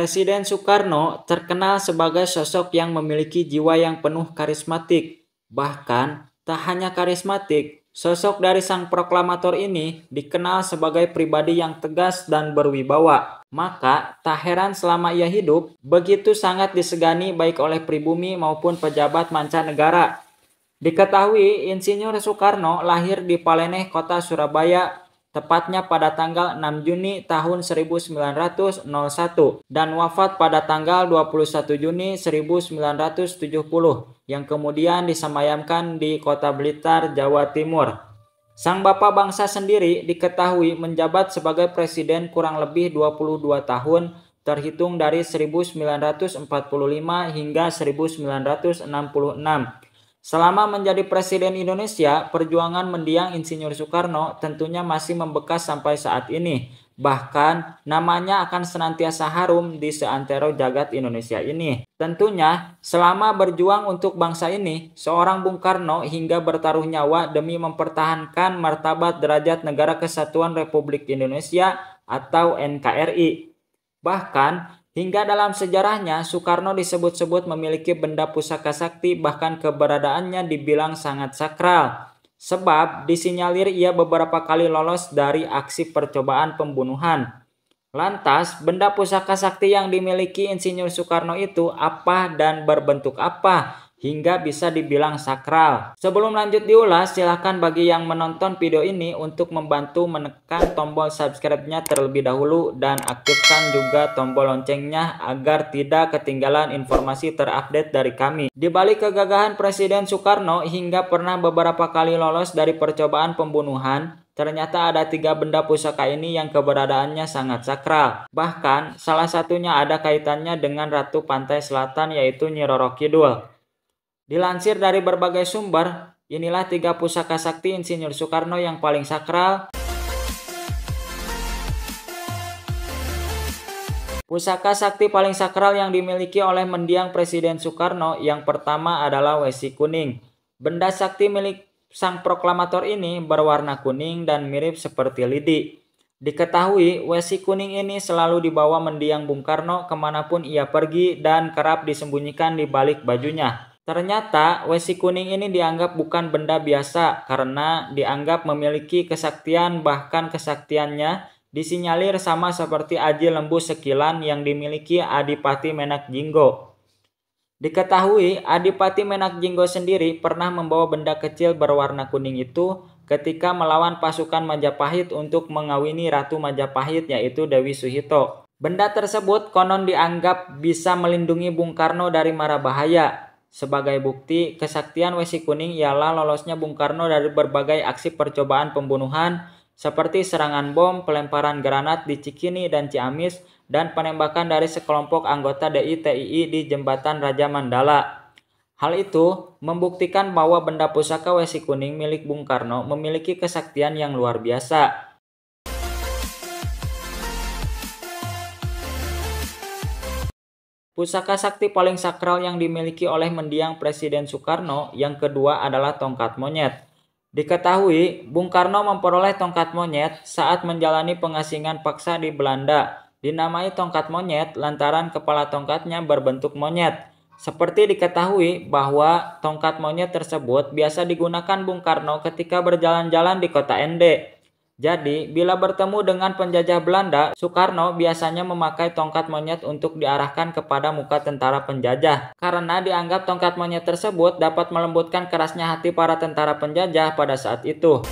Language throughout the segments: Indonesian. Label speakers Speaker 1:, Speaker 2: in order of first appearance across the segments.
Speaker 1: Presiden Soekarno terkenal sebagai sosok yang memiliki jiwa yang penuh karismatik. Bahkan, tak hanya karismatik, sosok dari sang proklamator ini dikenal sebagai pribadi yang tegas dan berwibawa. Maka, tak heran selama ia hidup, begitu sangat disegani baik oleh pribumi maupun pejabat mancanegara. Diketahui Insinyur Soekarno lahir di Paleneh, Kota Surabaya, tepatnya pada tanggal 6 Juni tahun 1901 dan wafat pada tanggal 21 Juni 1970 yang kemudian disemayamkan di Kota Blitar, Jawa Timur. Sang bapak bangsa sendiri diketahui menjabat sebagai presiden kurang lebih 22 tahun terhitung dari 1945 hingga 1966. Selama menjadi Presiden Indonesia, perjuangan mendiang Insinyur Soekarno tentunya masih membekas sampai saat ini. Bahkan, namanya akan senantiasa harum di seantero jagat Indonesia ini. Tentunya, selama berjuang untuk bangsa ini, seorang Bung Karno hingga bertaruh nyawa demi mempertahankan martabat derajat Negara Kesatuan Republik Indonesia atau NKRI. Bahkan, hingga dalam sejarahnya, Soekarno disebut-sebut memiliki benda pusaka sakti, bahkan keberadaannya dibilang sangat sakral. Sebab disinyalir ia beberapa kali lolos dari aksi percobaan pembunuhan. Lantas, benda pusaka sakti yang dimiliki Insinyur Soekarno itu apa dan berbentuk apa hingga bisa dibilang sakral? Sebelum lanjut diulas, silakan bagi yang menonton video ini untuk membantu menekan tombol subscribe-nya terlebih dahulu dan aktifkan juga tombol loncengnya agar tidak ketinggalan informasi terupdate dari kami. Di balik kegagahan Presiden Soekarno hingga pernah beberapa kali lolos dari percobaan pembunuhan, ternyata ada 3 benda pusaka ini yang keberadaannya sangat sakral. Bahkan, salah satunya ada kaitannya dengan Ratu Pantai Selatan yaitu Nyi Roro Kidul. Dilansir dari berbagai sumber, inilah 3 pusaka sakti Insinyur Soekarno yang paling sakral. Pusaka sakti paling sakral yang dimiliki oleh mendiang Presiden Soekarno yang pertama adalah wesi kuning. Benda sakti milik sang proklamator ini berwarna kuning dan mirip seperti lidi. Diketahui wesi kuning ini selalu dibawa mendiang Bung Karno kemanapun ia pergi dan kerap disembunyikan di balik bajunya. Ternyata wesi kuning ini dianggap bukan benda biasa karena dianggap memiliki kesaktian, bahkan kesaktiannya disinyalir sama seperti aji lembu sekilan yang dimiliki Adipati Menak Jinggo. Diketahui Adipati Menak Jinggo sendiri pernah membawa benda kecil berwarna kuning itu ketika melawan pasukan Majapahit untuk mengawini Ratu Majapahit yaitu Dewi Suhito. Benda tersebut konon dianggap bisa melindungi Bung Karno dari mara bahaya. Sebagai bukti kesaktian wesi kuning ialah lolosnya Bung Karno dari berbagai aksi percobaan pembunuhan seperti serangan bom, pelemparan granat di Cikini dan Ciamis, dan penembakan dari sekelompok anggota DITII di Jembatan Raja Mandala. Hal itu membuktikan bahwa benda pusaka wesi kuning milik Bung Karno memiliki kesaktian yang luar biasa. Pusaka sakti paling sakral yang dimiliki oleh mendiang Presiden Soekarno yang kedua adalah tongkat monyet. Diketahui Bung Karno memperoleh tongkat monyet saat menjalani pengasingan paksa di Belanda. Dinamai tongkat monyet lantaran kepala tongkatnya berbentuk monyet. Seperti diketahui bahwa tongkat monyet tersebut biasa digunakan Bung Karno ketika berjalan-jalan di kota Ende. Jadi, bila bertemu dengan penjajah Belanda, Soekarno biasanya memakai tongkat monyet untuk diarahkan kepada muka tentara penjajah. Karena dianggap tongkat monyet tersebut dapat melembutkan kerasnya hati para tentara penjajah pada saat itu.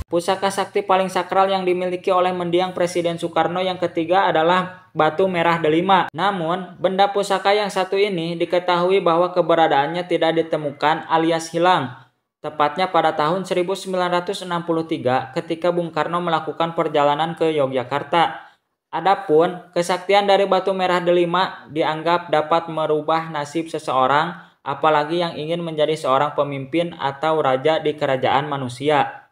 Speaker 1: Pusaka sakti paling sakral yang dimiliki oleh mendiang Presiden Soekarno yang ketiga adalah batu merah delima. Namun, benda pusaka yang satu ini diketahui bahwa keberadaannya tidak ditemukan alias hilang. Tepatnya pada tahun 1963 ketika Bung Karno melakukan perjalanan ke Yogyakarta. Adapun kesaktian dari batu merah delima dianggap dapat merubah nasib seseorang, apalagi yang ingin menjadi seorang pemimpin atau raja di kerajaan manusia.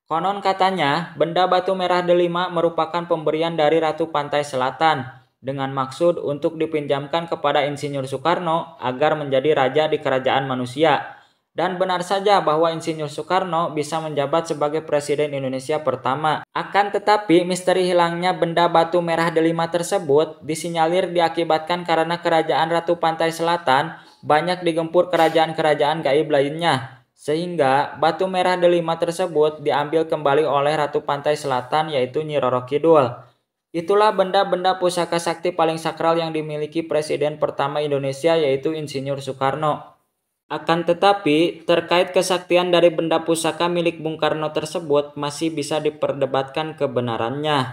Speaker 1: Konon katanya, benda batu merah delima merupakan pemberian dari Ratu Pantai Selatan dengan maksud untuk dipinjamkan kepada Insinyur Soekarno agar menjadi raja di kerajaan manusia. Dan benar saja bahwa Insinyur Soekarno bisa menjabat sebagai Presiden Indonesia pertama. Akan tetapi, misteri hilangnya benda batu merah delima tersebut disinyalir diakibatkan karena Kerajaan Ratu Pantai Selatan banyak digempur kerajaan-kerajaan gaib lainnya. Sehingga batu merah delima tersebut diambil kembali oleh Ratu Pantai Selatan yaitu Nyi Roro Kidul. Itulah benda-benda pusaka sakti paling sakral yang dimiliki Presiden pertama Indonesia yaitu Insinyur Soekarno. Akan tetapi, terkait kesaktian dari benda pusaka milik Bung Karno tersebut masih bisa diperdebatkan kebenarannya.